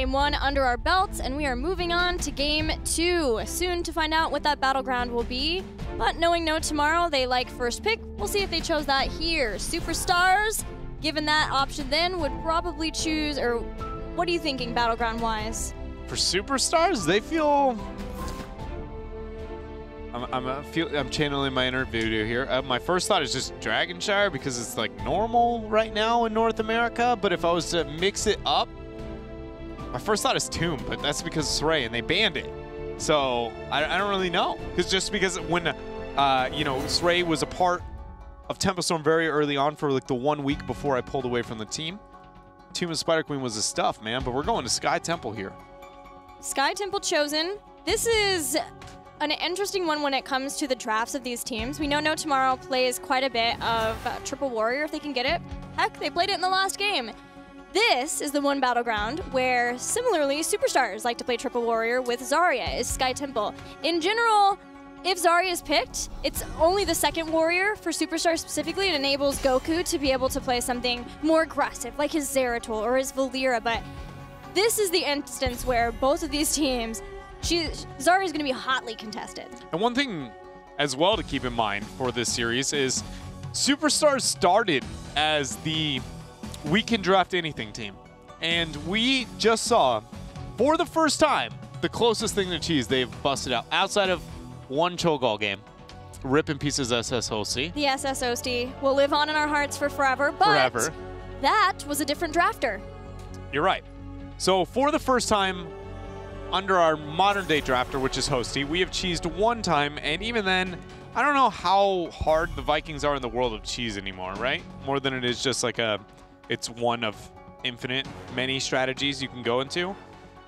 Game 1 under our belts, and we are moving on to Game 2. Soon to find out what that battleground will be. But knowing no tomorrow, they like first pick. We'll see if they chose that here. Superstars, given that option then, would probably choose, or what are you thinking battleground-wise? For Superstars, they feel... I'm channeling my inner voodoo here. My first thought is just Dragonshire because it's like normal right now in North America. But if I was to mix it up, my first thought is Tomb, but that's because it's Ray and they banned it. So I don't really know. Because when Sray was a part of Tempo Storm very early on for like the 1 week before I pulled away from the team, Tomb and Spider Queen was the stuff, man. But we're going to Sky Temple here. Sky Temple chosen. This is an interesting one when it comes to the drafts of these teams. We know No Tomorrow plays quite a bit of Triple Warrior if they can get it. Heck, they played it in the last game. This is the one battleground where, similarly, Superstars like to play Triple Warrior with Zarya is Sky Temple. In general, if Zarya is picked, it's only the second warrior. For Superstars specifically, it enables Goku to be able to play something more aggressive, like his Zeratul or his Valera, but this is the instance where both of these teams Zarya is going to be hotly contested. And one thing as well to keep in mind for this series is Superstars started as the we can draft anything team. And we just saw, for the first time, the closest thing to cheese they've busted out outside of one Cho'Gall game. Rip in pieces SSOC. The SSOC will live on in our hearts for forever, but that was a different drafter. You're right. So for the first time, under our modern-day drafter, which is Hosty, we have cheesed one time, and even then, I don't know how hard the Vikings are in the world of cheese anymore, right? More than it is just like it's one of infinite many strategies you can go into.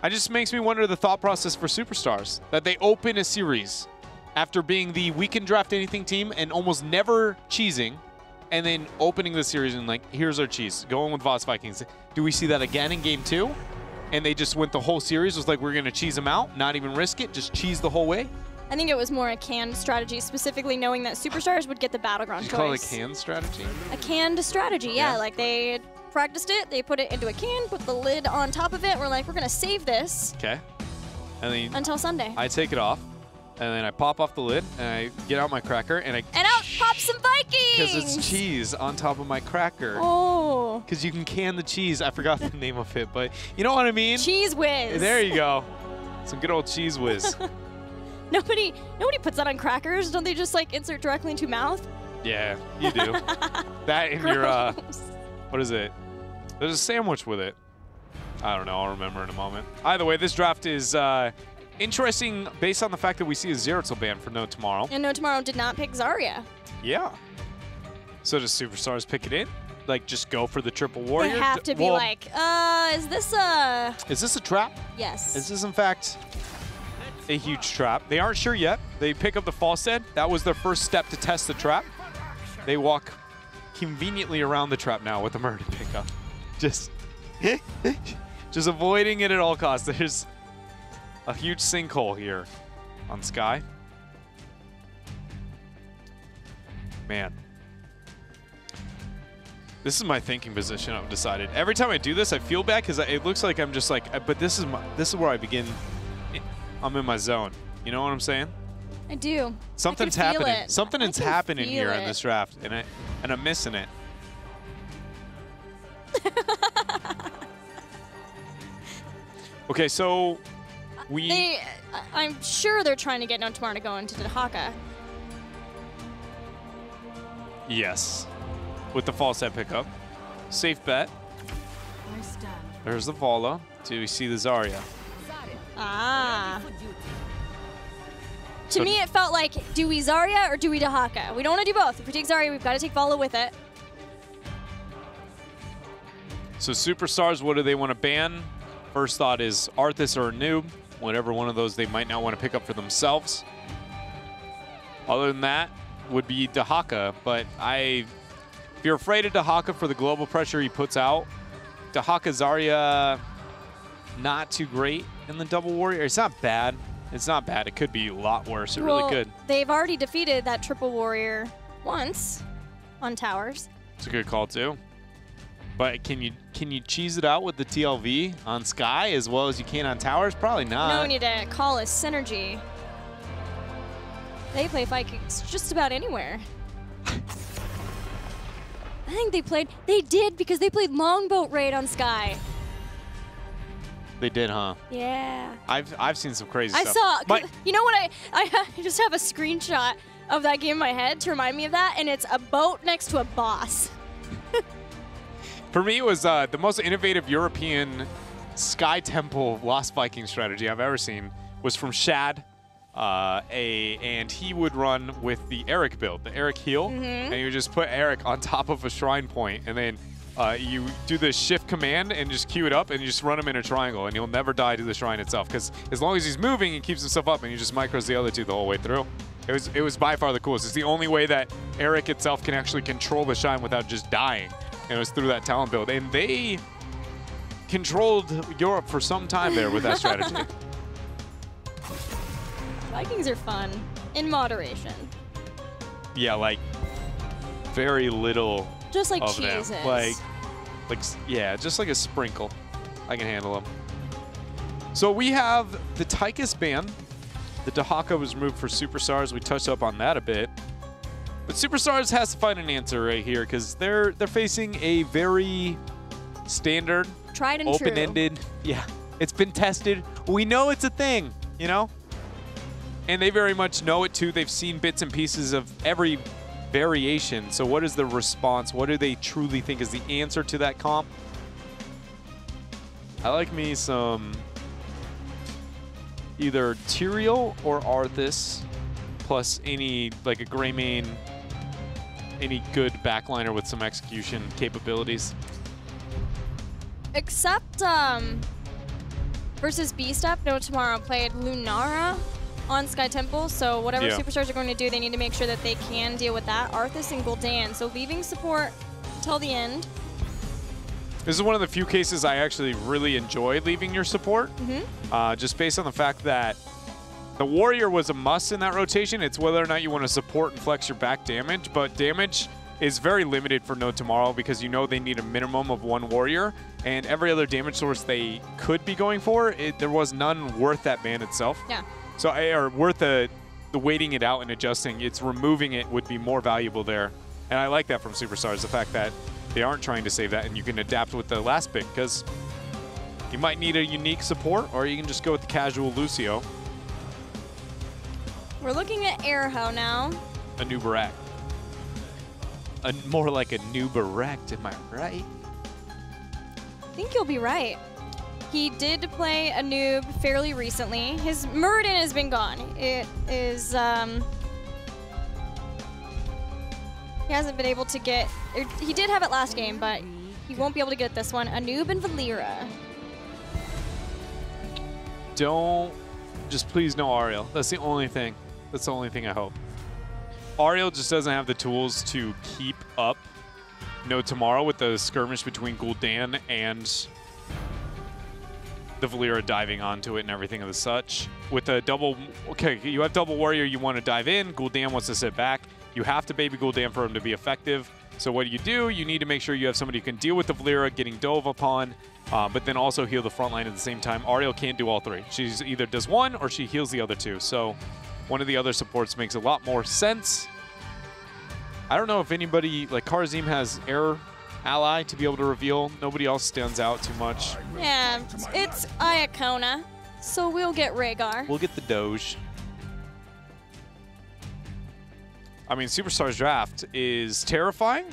It just makes me wonder the thought process for Superstars, that they open a series after being the we can draft anything team and almost never cheesing, and then opening the series and like, here's our cheese, going with Voss Vikings. Do we see that again in Game 2? And they just went the whole series, was like, we're going to cheese them out, not even risk it, just cheese the whole way? I think it was more a canned strategy, specifically knowing that Superstars would get the battleground choice. You call it a canned strategy? A canned strategy, yeah. Like they practiced it, they put it into a can, put the lid on top of it. We're like, we're going to save this. Okay. And then until Sunday. I take it off, and then I pop off the lid, and I get out my cracker, and out pops some Vikings! Because it's cheese on top of my cracker. Oh. Because you can can the cheese. I forgot the name of it, but you know what I mean? Cheese whiz. There you go. Some good old cheese whiz. Nobody puts that on crackers. Don't they just like insert directly into mouth? Yeah, you do. That in your, what is it? There's a sandwich with it. I don't know. I'll remember in a moment. Either way, this draft is interesting based on the fact that we see a Zeratul ban for No Tomorrow. And No Tomorrow did not pick Zarya. Yeah. So does Superstars pick it in? Like, just go for the Triple Warrior? They have to be like, is this a... Is this a trap? Yes. Is this, in fact, a huge trap? They aren't sure yet. They pick up the Falstead. That was their first step to test the trap. They walk conveniently around the trap now with the murder pickup. Just avoiding it at all costs. There's a huge sinkhole here on Sky. Man. This is my thinking position, I've decided. Every time I do this, I feel bad because it looks like I'm just like, but this is where I begin. I'm in my zone. You know what I'm saying? I do. Something's happening. Something is happening here in this draft, and I'm missing it. Okay, so I'm sure they're trying to get No Tomorrow to go into Dahaka. Yes. With the Falstead pickup. Safe bet. There's the Vala. Do we see the Zarya? Ah. To me, it felt like, do we Zarya or do we Dahaka? We don't want to do both. If we take Zarya, we've got to take Vala with it. So Superstars, what do they want to ban? First thought is Arthas or a noob. Whatever one of those they might not want to pick up for themselves. Other than that, would be Dahaka, but if you're afraid of Dahaka for the global pressure he puts out, Dahaka Zarya, not too great in the double warrior. It's not bad. It's not bad. It could be a lot worse. It really could. They've already defeated that triple warrior once on towers. It's a good call too. But can you cheese it out with the TLV on Sky as well as you can on towers? Probably not. No, we need to call a synergy. They play Vikings just about anywhere. I think they did because they played Longboat Raid on Sky. They did, huh? Yeah. I've seen some crazy stuff. I saw, you know what, I just have a screenshot of that game in my head to remind me of that, and it's a boat next to a boss. For me, it was the most innovative European Sky Temple Lost Viking strategy I've ever seen was from Shad. And he would run with the Eric build, the Eric heal, and you would just put Eric on top of a shrine point, and then you do the shift command and just queue it up, and you just run him in a triangle, and he'll never die to the shrine itself, because as long as he's moving, he keeps himself up, and you just micros the other two the whole way through. It was by far the coolest. It's the only way that Eric itself can actually control the shrine without just dying, and it was through that talent build. And they controlled Europe for some time there with that strategy. Vikings are fun, in moderation. Yeah, like very little. Just like of cheeses. Them. Like, yeah, just like a sprinkle. I can handle them. So we have the Tychus ban. The Dahaka was removed for Superstars. We touched up on that a bit. But Superstars has to find an answer right here because they're facing a very standard, tried and open-ended. Yeah, it's been tested. We know it's a thing, you know? And they very much know it too. They've seen bits and pieces of every variation. So what is the response? What do they truly think is the answer to that comp? I like me some either Tyrael or Arthas plus any, like a Greymane, any good backliner with some execution capabilities. Except versus B-Step, No Tomorrow played Lunara on Sky Temple, so whatever Superstars are going to do, they need to make sure that they can deal with that. Arthas and Gul'dan, so leaving support until the end. This is one of the few cases I actually really enjoy leaving your support, just based on the fact that the Warrior was a must in that rotation. It's whether or not you want to support and flex your back damage, but damage is very limited for No Tomorrow because you know they need a minimum of one Warrior, and every other damage source they could be going for, there was none worth that ban itself. Yeah. So, or worth the waiting it out and adjusting. It's removing it would be more valuable there. And I like that from Superstars, the fact that they aren't trying to save that and you can adapt with the last pick because you might need a unique support or you can just go with the casual Lucio. We're looking at Erho now. A new Barak. More like a new Barak, am I right? I think you'll be right. He did play a noob fairly recently. His Muradin has been gone. It is, he hasn't been able to get, he did have it last game, but he won't be able to get this one. A noob and Valera. Don't, just please no Ariel. That's the only thing. That's the only thing I hope. Ariel just doesn't have the tools to keep up No Tomorrow with the skirmish between Gul'dan and the Valera diving onto it and everything of the such. With a double, okay, you have double Warrior, you want to dive in, Gul'dan wants to sit back. You have to baby Gul'dan for him to be effective. So what do? You need to make sure you have somebody who can deal with the Valera getting dove upon, but then also heal the front line at the same time. Ariel can't do all three. She's either does one or she heals the other two. So one of the other supports makes a lot more sense. I don't know if anybody, like Karazim has air ally to be able to reveal. Nobody else stands out too much. Yeah, it's Iacona, so we'll get Rhaegar. We'll get the Doge. I mean, Superstars draft is terrifying.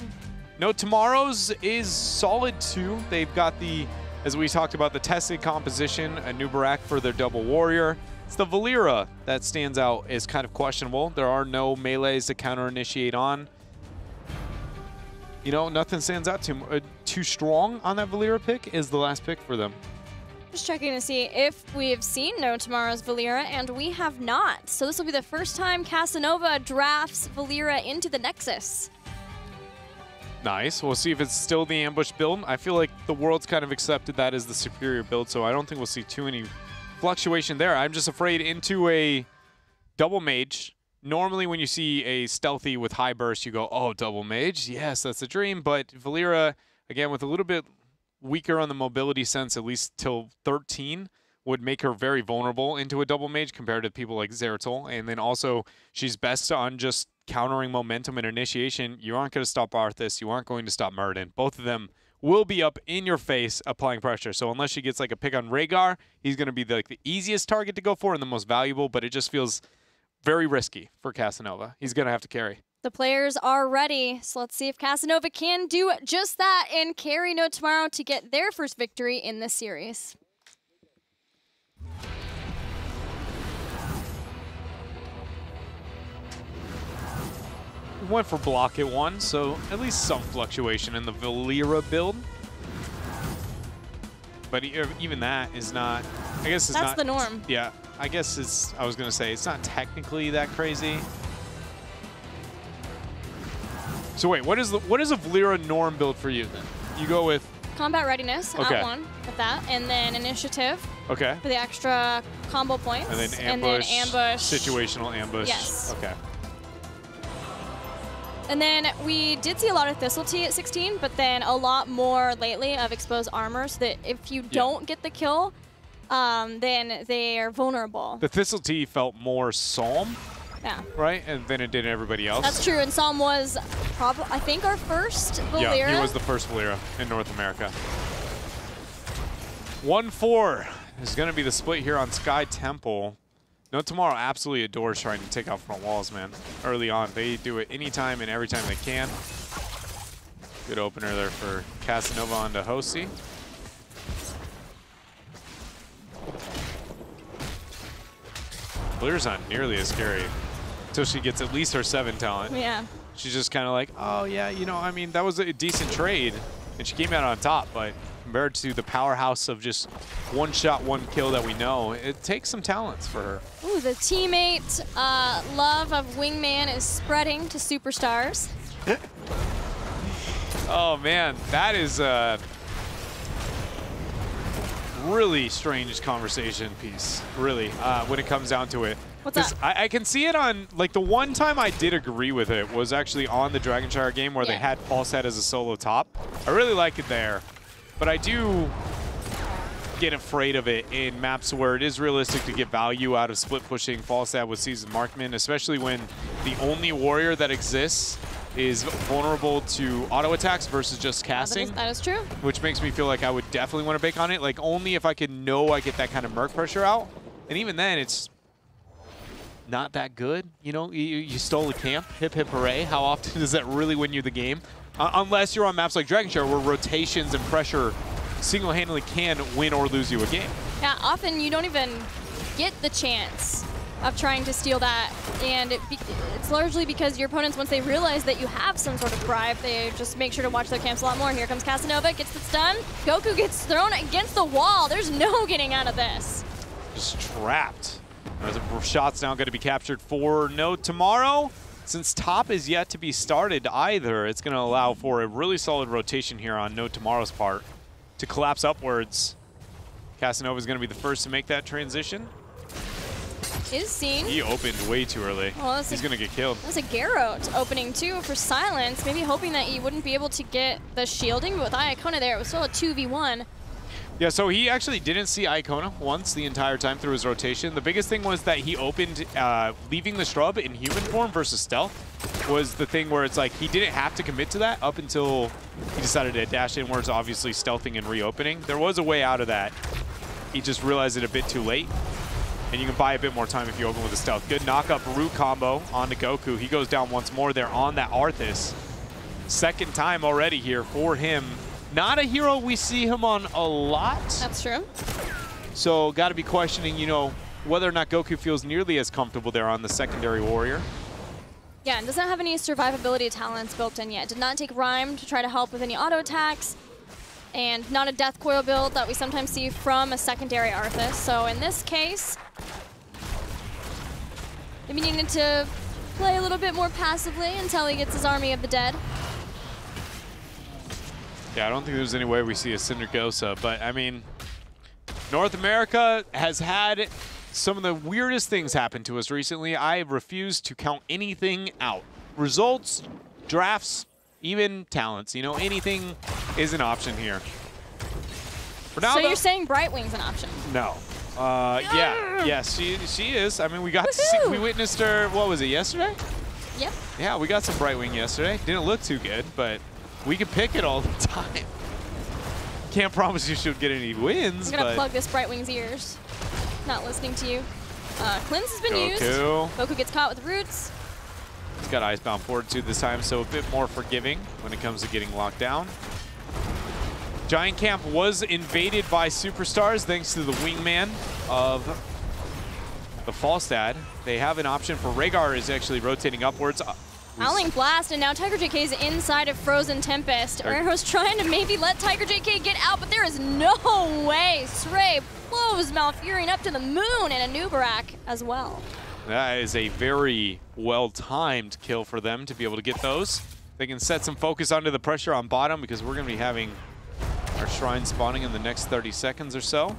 No Tomorrow's is solid too. They've got the, as we talked about, the tested composition, a new Barak for their double Warrior. It's the Valera that stands out as kind of questionable. There are no melees to counter-initiate on. You know, nothing stands out too strong on that Valera pick is the last pick for them. Just checking to see if we have seen No Tomorrow's Valera, and we have not. So this will be the first time Casanova drafts Valera into the Nexus. Nice. We'll see if it's still the ambush build. I feel like the world's kind of accepted that as the superior build, so I don't think we'll see too many fluctuation there. I'm just afraid into a double mage. Normally when you see a stealthy with high burst, you go, oh, double mage. Yes, that's a dream. But Valera, again, with a little bit weaker on the mobility sense, at least till 13, would make her very vulnerable into a double mage compared to people like Zeratul. And then also, she's best on just countering momentum and initiation. You aren't going to stop Arthas. You aren't going to stop Muradin. Both of them will be up in your face applying pressure. So unless she gets like a pick on Rhaegar, he's going to be like the easiest target to go for and the most valuable, but it just feels very risky for Casanova. He's going to have to carry. The players are ready, so let's see if Casanova can do just that and carry No Tomorrow to get their first victory in this series. Went for block at 1, so at least some fluctuation in the Valeera build. But even that is not, I guess it's not. That's the norm. Yeah, I guess it's, I was going to say, it's not technically that crazy. So wait, what is a Valeera norm build for you then? You go with? Combat readiness at 1 with that, and then initiative. Okay. For the extra combo points. And then ambush. Situational ambush. Yes. Okay. And then we did see a lot of Thistletea at 16, but then a lot more lately of exposed armor, so that if you don't get the kill, then they are vulnerable. The Thistletea felt more Psalm. Yeah. Right? And then it did everybody else. That's true, and Psalm was probably, I think, our first Valeera. Yeah, he was the first Valeera in North America. 1-4 is going to be the split here on Sky Temple. No Tomorrow absolutely adores trying to take out front walls, man. Early on, they do it anytime and every time they can. Good opener there for Casanova onto Hosi. Valeera's not nearly as scary until she gets at least her 7 talent. Yeah. She's just kind of like, oh yeah, you know, I mean, that was a decent trade, and she came out on top, but compared to the powerhouse of just one shot, one kill that we know, it takes some talents for her. Ooh, the teammate love of Wingman is spreading to superstars. Oh man, that is a really strange conversation piece, really, when it comes down to it. What's up? I can see it on, like, the one time I did agree with it was actually on the Dragonshire game where they had Falstad as a solo top. I really like it there, but I do get afraid of it in maps where it is realistic to get value out of split pushing Falstad with Seasoned Markman, especially when the only warrior that exists is vulnerable to auto attacks versus just casting. That is true. Which makes me feel like I would definitely want to bake on it, like only if I could know I get that kind of merc pressure out. And even then, it's not that good. You know, you stole a camp, hip hip hooray. How often does that really win you the game? Unless you're on maps like Dragonshire where rotations and pressure single-handedly can win or lose you a game. Yeah, often you don't even get the chance of trying to steal that, and it's largely because your opponents, once they realize that you have some sort of bribe, they just make sure to watch their camps a lot more. Here comes Casanova, gets the stun. Goku gets thrown against the wall. There's no getting out of this. Just trapped. The shot's now going to be captured for No Tomorrow. Since top is yet to be started either, it's going to allow for a really solid rotation here on No Tomorrow's part to collapse upwards. Casanova is going to be the first to make that transition. Is seen. He opened way too early. Well, he's going to get killed. That's a Garrote opening too for Silence, maybe hoping that he wouldn't be able to get the shielding, but with Iacona there, it was still a 2v1. Yeah, so he actually didn't see Iacona once the entire time through his rotation. The biggest thing was that he opened leaving the Shrub in human form versus stealth was the thing where it's like he didn't have to commit to that up until he decided to dash inwards, obviously stealthing and reopening. There was a way out of that. He just realized it a bit too late. And you can buy a bit more time if you open with a stealth. Good knock-up root combo onto Goku. He goes down once more there on that Arthas. Second time already here for him. Not a hero we see him on a lot. That's true. So got to be questioning, you know, whether or not Goku feels nearly as comfortable there on the secondary warrior. Yeah, and doesn't have any survivability talents built in yet. Did not take Rhyme to try to help with any auto attacks. And not a Death Coil build that we sometimes see from a secondary Arthas. So in this case, maybe needing to play a little bit more passively until he gets his army of the dead. Yeah, I don't think there's any way we see a Syndergosa, but I mean, North America has had some of the weirdest things happen to us recently. I refuse to count anything out. Results, drafts, even talents, you know, anything is an option here. For now, so you're saying Brightwing's an option? No. Yeah. Yes, she is. I mean, we got to see, we witnessed her, what was it, yesterday? Yep. Yeah, we got some Brightwing yesterday. Didn't look too good, but we could pick it all the time. Can't promise you she'll get any wins, I'm gonna plug this Brightwing's ears. Not listening to you. Cleanse has been used. Goku gets caught with roots. He's got Icebound Fortitude this time, so a bit more forgiving when it comes to getting locked down. Giant Camp was invaded by Superstars thanks to the wingman of the Falstad. They have an option for Rhaegar is actually rotating upwards. Howling Blast, and now Tiger JK is inside of Frozen Tempest. Erho's trying to maybe let Tiger JK get out, but there is no way. Srey blows Malfurion up to the moon, and a Nubarak as well. That is a very well-timed kill for them to be able to get those. They can set some focus under the pressure on bottom because we're going to be having our shrine spawning in the next 30 seconds or so.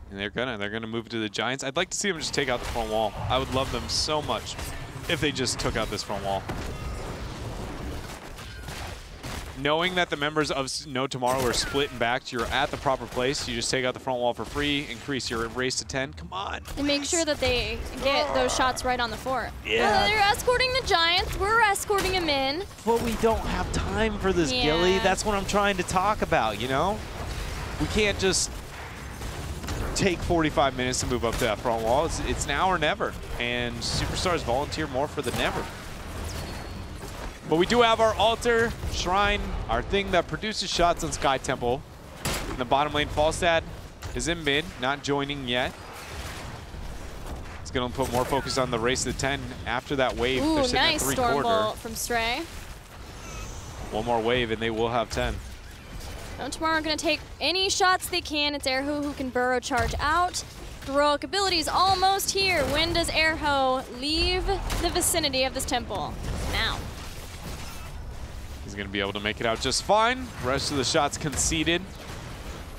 And they're gonna move to the Giants. I'd like to see them just take out the front wall. I would love them so much if they just took out this front wall. Knowing that the members of No Tomorrow are split and backed, you're at the proper place. You just take out the front wall for free, increase your race to 10. Come on. And make sure that they get those shots right on the fort. Yeah. They're escorting the Giants. We're escorting them in. But we don't have time for this, Gilly. That's what I'm trying to talk about, you know? We can't just take 45 minutes to move up to that front wall. It's now or never. And Superstars volunteer more for the never. But we do have our altar, shrine, our thing that produces shots on Sky Temple. In the bottom lane, Falstad is in mid, not joining yet. It's going to put more focus on the race to 10 after that wave. Ooh, they're sitting nice at Storm Bolt from Srey. One more wave and they will have 10. No Tomorrow going to take any shots they can. It's Erho who can burrow charge out. Heroic abilities almost here. When does Erho leave the vicinity of this temple? Now. He's going to be able to make it out just fine. Rest of the shots conceded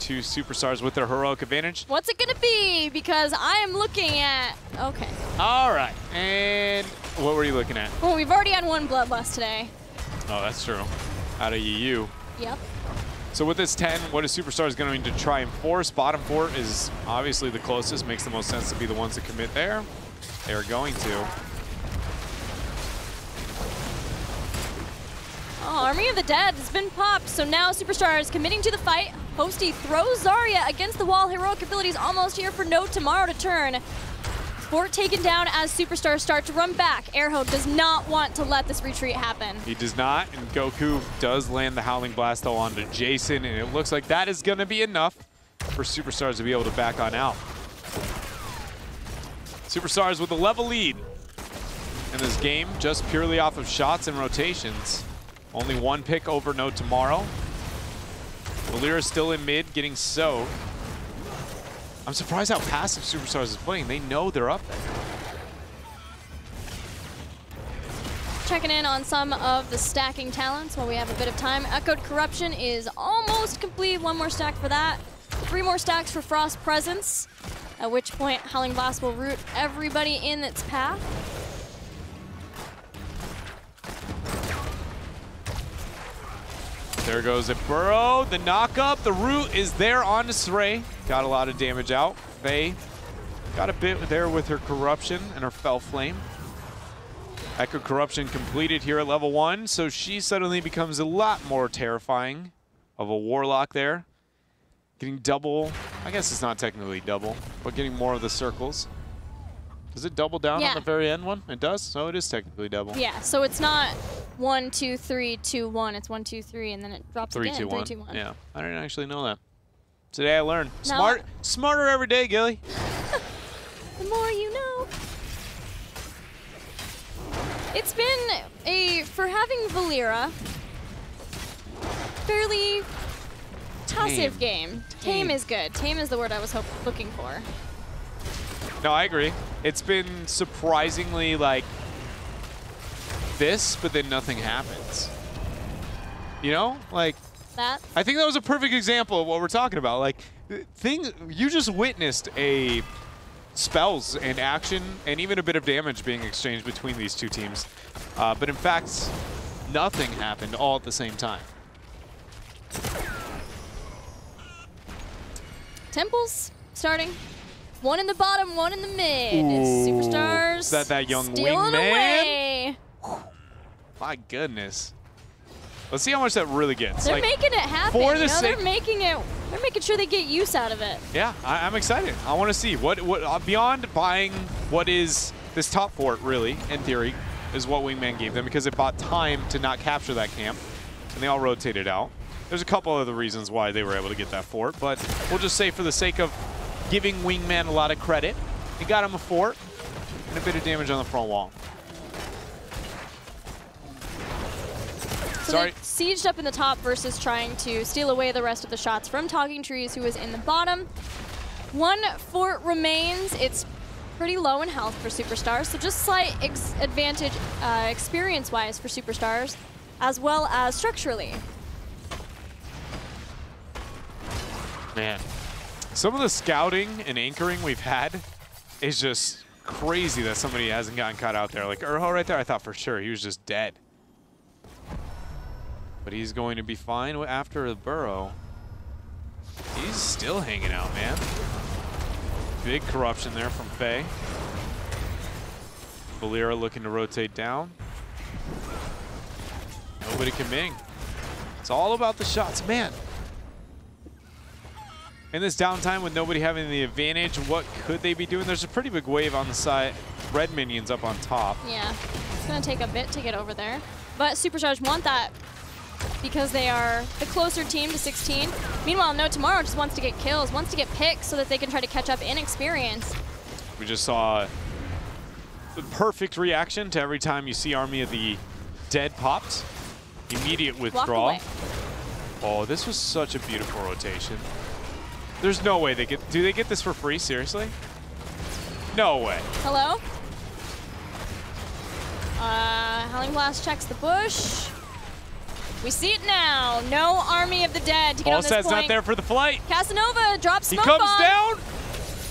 to Superstars with their heroic advantage. What's it going to be? Because I am looking at... Okay. All right. And what were you looking at? Well, we've already had one Bloodlust today. Oh, that's true. Out of EU. Yep. So with this 10, what is Superstars going to try and force? Bottom fort is obviously the closest. Makes the most sense to be the ones that commit there. They're going to. Oh, Army of the Dead has been popped, so now Superstars committing to the fight. Hosty throws Zarya against the wall. Heroic abilities almost here for No Tomorrow to turn. Fort taken down as Superstars start to run back. Erho does not want to let this retreat happen. He does not, and Goku does land the Howling Blast though onto Jason, and it looks like that is going to be enough for Superstars to be able to back on out. Superstars with a level lead in this game, just purely off of shots and rotations. Only one pick over No Tomorrow. Valera still in mid, getting soaked. I'm surprised how passive Superstars is playing. They know they're up there. Checking in on some of the stacking talents while we have a bit of time. Echoed Corruption is almost complete. One more stack for that. 3 more stacks for Frost Presence, at which point Howling Blast will root everybody in its path. There goes a burrow, the knock up, the root is there on Srey. Got a lot of damage out. Faye got a bit there with her Corruption and her Fell Flame. Echo Corruption completed here at level 1, so she suddenly becomes a lot more terrifying of a Warlock there. Getting double, I guess it's not technically double, but getting more of the circles. Does it double down on the very end one? It does, so it is technically double. Yeah, so it's not 1, 2, 3, 2, 1. It's 1, 2, 3, and then it drops 3, again. 2, 1. 3, 2, 1. Yeah, I didn't actually know that. Today I learned. No. Smarter every day, Gilly. The more you know. It's been for having Valera, fairly passive game. Tame is good. Tame is the word I was looking for. No, I agree. It's been surprisingly like this, but then nothing happens. You know, like that. I think that was a perfect example of what we're talking about. Like, you just witnessed a spells and action and even a bit of damage being exchanged between these two teams. But in fact, nothing happened all at the same time. Temples starting. One in the bottom, one in the mid. Ooh, Superstars. that young stealing wingman. away. My goodness. Let's see how much that really gets. They're like, making it happen. for the They're making sure they get use out of it. Yeah, I'm excited. I want to see what beyond buying what is this top fort, really, in theory, is what Wingman gave them, because it bought time to not capture that camp, and they all rotated out. There's a couple other reasons why they were able to get that fort, but we'll just say for the sake of giving Wingman a lot of credit, he got him a fort and a bit of damage on the front wall. So they sieged up in the top versus trying to steal away the rest of the shots from Talking Trees, who was in the bottom. One fort remains. It's pretty low in health for Superstars, so just slight advantage experience-wise for Superstars, as well as structurally. Man, some of the scouting and anchoring we've had is just crazy that somebody hasn't gotten caught out there. Like Urho right there, I thought for sure he was just dead. But he's going to be fine after the burrow. He's still hanging out, man. Big corruption there from Faye. Valera looking to rotate down. Nobody can Ming. It's all about the shots, man. In this downtime with nobody having the advantage, what could they be doing? There's a pretty big wave on the side. Red minions up on top. Yeah, it's gonna take a bit to get over there. But Superstars want that because they are the closer team to 16. Meanwhile, No Tomorrow just wants to get kills, wants to get picks so that they can try to catch up in experience. We just saw the perfect reaction to every time you see Army of the Dead popped. Immediate withdrawal. Oh, this was such a beautiful rotation. There's no way they get. Do they get this for free? Seriously? No way. Hello? Howling Blast checks the bush. We see it now. No Army of the Dead to get on this point. not there for the flight. Casanova drops smoke bomb. He bomb. comes down.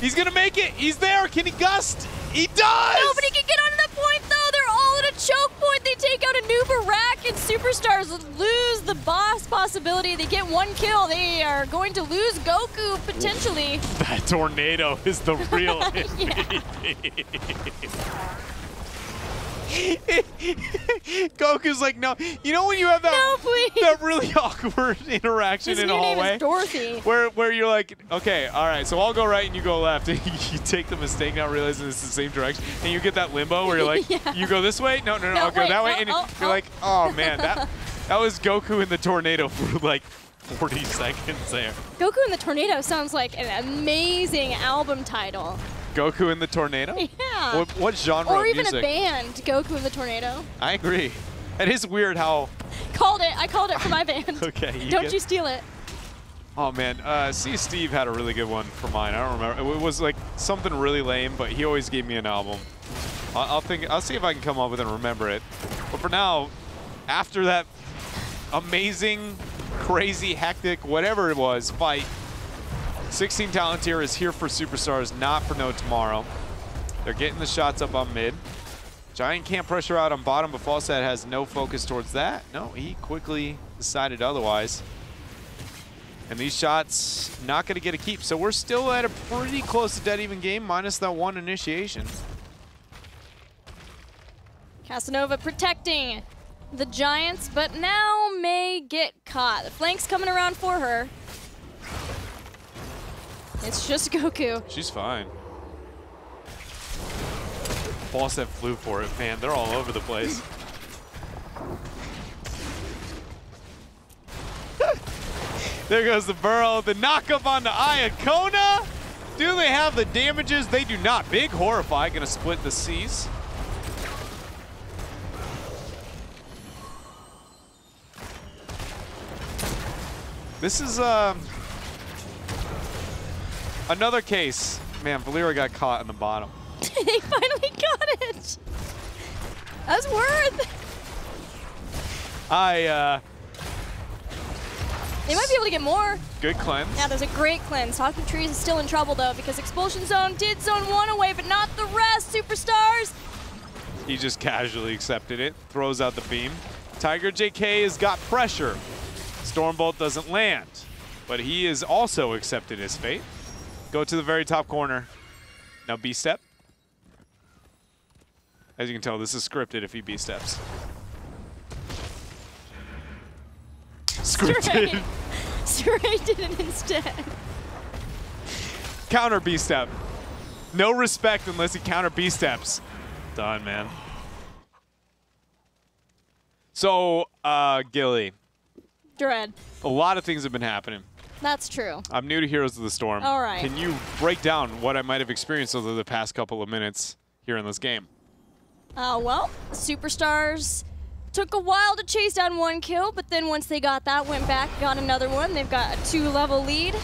He's gonna make it. He's there. Can he gust? He does. Nobody can get onto that point though. They're all at a choke point. They take out a new Barak, and Superstars lose the boss possibility. They get one kill. They are going to lose Goku potentially. That tornado is the real Goku's like, no. You know when you have that, that really awkward interaction in a hallway? His Dorothy. Where you're like, okay, all right, so I'll go right and you go left. And you take the mistake now realizing it's the same direction. And you get that limbo where you're like, you go this way? No, I'll go that way. And you're like, oh, man, that was Goku in the tornado for like 40 seconds there. Goku in the Tornado sounds like an amazing album title. Goku in the Tornado? Yeah. What genre or of even music? a band, Goku in the Tornado. I agree. It is weird how... I called it for my band. Okay. Don't you steal it. Oh, man. See, Steve had a really good one for mine. I don't remember. It was like something really lame, but he always gave me an album. I'll see if I can come up with it and remember it. But for now, after that amazing, crazy, hectic, whatever it was, fight, 16 Talontier is here for Superstars, not for No Tomorrow. They're getting the shots up on mid. Giant can't pressure out on bottom, but Falstad has no focus towards that. No, he quickly decided otherwise. And these shots not going to get a keep. So we're still at a pretty close to dead even game, minus that one initiation. Casanova protecting the Giants, but now may get caught. The flank's coming around for her. It's just Goku. She's fine. Falstad flew for it, man. They're all over the place. There goes the burrow. The knockup on the Iacona. Do they have the damages? They do not. Big Horrify gonna split the C's. This is another case. Man, Valera got caught in the bottom. They finally got it. That's worth. They might be able to get more. Good cleanse. Yeah, there's a great cleanse. Talking Trees is still in trouble though because Expulsion Zone did zone one away, but not the rest. Superstars. He just casually accepted it. Throws out the beam. Tiger JK has got pressure. Stormbolt doesn't land, but he is also accepted his fate. Go to the very top corner. Now B-step. As you can tell, this is scripted if he B-steps. Scripted. Stray did it instead. Counter B-step. No respect unless he counter B-steps. Done, man. So, Gilly. Dread. A lot of things have been happening. That's true. I'm new to Heroes of the Storm. All right. Can you break down what I might have experienced over the past couple of minutes here in this game? Well, Superstars took a while to chase down 1 kill, but then once they got that, went back, got another one. They've got a 2-level lead.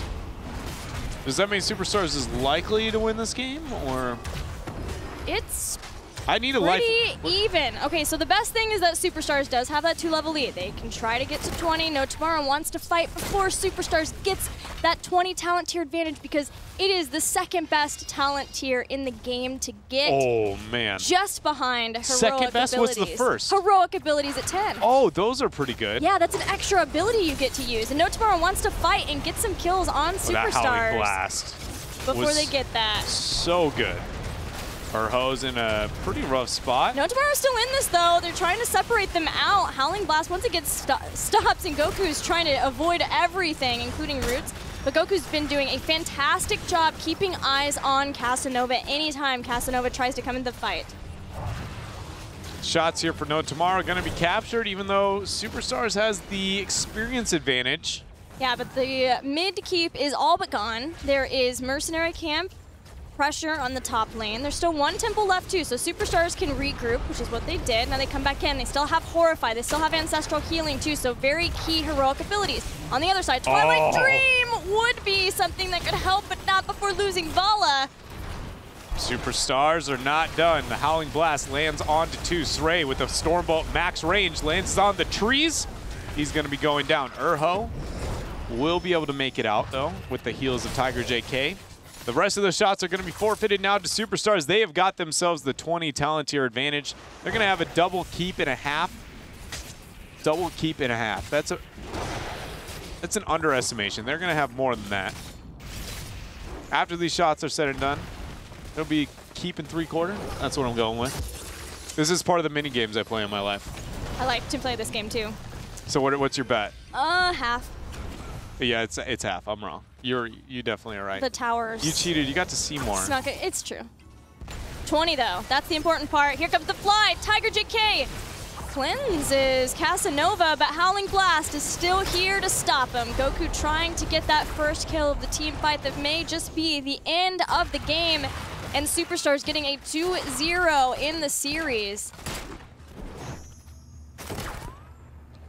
Does that mean Superstars is likely to win this game, or? It's I need a pretty even. Okay, so the best thing is that Superstars does have that 2-level lead. They can try to get to 20. No Tomorrow wants to fight before Superstars gets that 20 talent tier advantage because it is the 2nd best talent tier in the game to get. Oh, man. Just behind heroic Second best? abilities. What's the first? Heroic abilities at 10. Oh, those are pretty good. Yeah, that's an extra ability you get to use. And No Tomorrow wants to fight and get some kills on Superstars. That Howling Blast before they get that. So good. Urho's in a pretty rough spot. No Tomorrow's still in this, though. They're trying to separate them out. Howling Blast, once it gets stops, and Goku's trying to avoid everything, including roots. But Goku's been doing a fantastic job keeping eyes on Casanova anytime Casanova tries to come in the fight. Shots here for No Tomorrow going to be captured, even though Superstars has the experience advantage. Yeah, but the mid keep is all but gone. There is Mercenary Camp, pressure on the top lane. There's still 1 temple left too, so Superstars can regroup, which is what they did. Now they come back in. They still have Horrify. They still have Ancestral Healing too, so very key heroic abilities. On the other side, Twilight Dream would be something that could help, but not before losing Vala. Superstars are not done. The Howling Blast lands onto 2. Stray with the Stormbolt max range lands on the trees. He's going to be going down. Urho will be able to make it out though with the heals of Tiger JK. The rest of the shots are going to be forfeited now to Superstars. They have got themselves the 20 talent tier advantage. They're going to have a double keep and a half. Double keep and a half. That's an underestimation. They're going to have more than that. After these shots are said and done, it'll be keep and 3/4. That's what I'm going with. This is part of the mini games I play in my life. I like to play this game too. So what's your bet? Half. Yeah, it's half. I'm wrong. You definitely are right. The towers. You cheated. You got to see more. It's not good. It's true. 20 though. That's the important part. Here comes the fly. Tiger JK cleanses Casanova, but Howling Blast is still here to stop him. Goku trying to get that first kill of the team fight that may just be the end of the game, and Superstars getting a 2-0 in the series.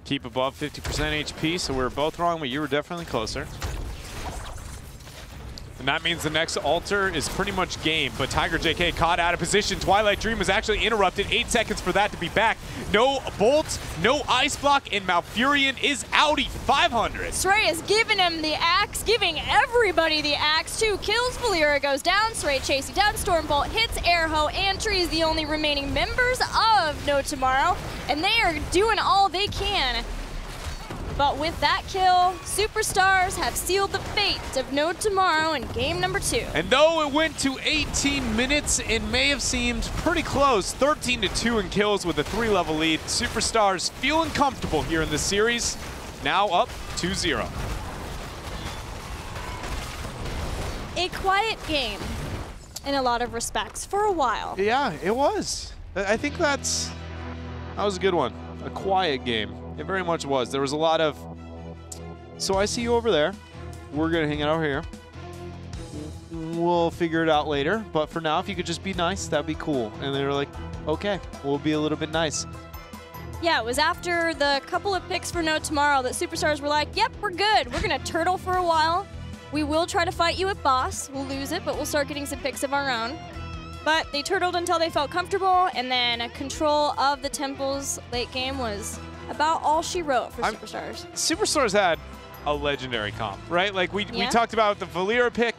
Keep above 50% HP, so we were both wrong, but you were definitely closer. And that means the next altar is pretty much game, but Tiger JK caught out of position. Twilight Dream was actually interrupted. 8 seconds for that to be back. No bolts, no ice block, and Malfurion is outie. 500. Stray is giving him the axe, giving everybody the axe. 2 kills, Valera goes down. Stray chasing down, Stormbolt hits Airho, and Tree is the only remaining members of No Tomorrow, and they are doing all they can. But with that kill, Superstars have sealed the fate of No Tomorrow in game number 2. And though it went to 18 minutes, it may have seemed pretty close. 13-2 in kills with a 3-level lead. Superstars feeling comfortable here in this series. Now up 2-0. A quiet game in a lot of respects for a while. Yeah, it was. I think that was a good one. A quiet game. It very much was. There was a lot of, so I see you over there. We're going to hang out over here. We'll figure it out later. But for now, if you could just be nice, that'd be cool. And they were like, okay, we'll be a little bit nice. Yeah, it was after the couple of picks for No Tomorrow that Superstars were like, yep, we're good. We're going to turtle for a while. We will try to fight you at boss. We'll lose it, but we'll start getting some picks of our own. But they turtled until they felt comfortable, and then control of the temples late game was about all she wrote for Superstars. Superstars had a legendary comp, right? Like we talked about the Valera pick,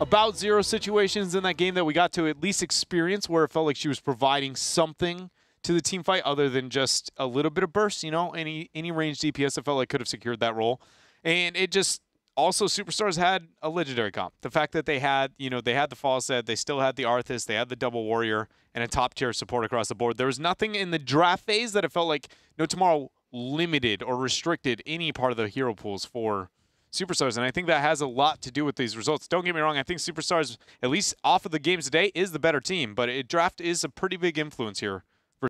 about 0 situations in that game that we got to at least experience where it felt like she was providing something to the team fight other than just a little bit of burst. You know, any ranged DPS I felt like could have secured that role. And it just also Superstars had a legendary comp. The fact that they had, you know, they had the Fawcett, they still had the Arthas, they had the Double Warrior, and a top tier support across the board. There was nothing in the draft phase that it felt like No Tomorrow limited or restricted any part of the hero pools for Superstars, and I think that has a lot to do with these results. Don't get me wrong, I think Superstars, at least off of the games today, is the better team, but draft is a pretty big influence here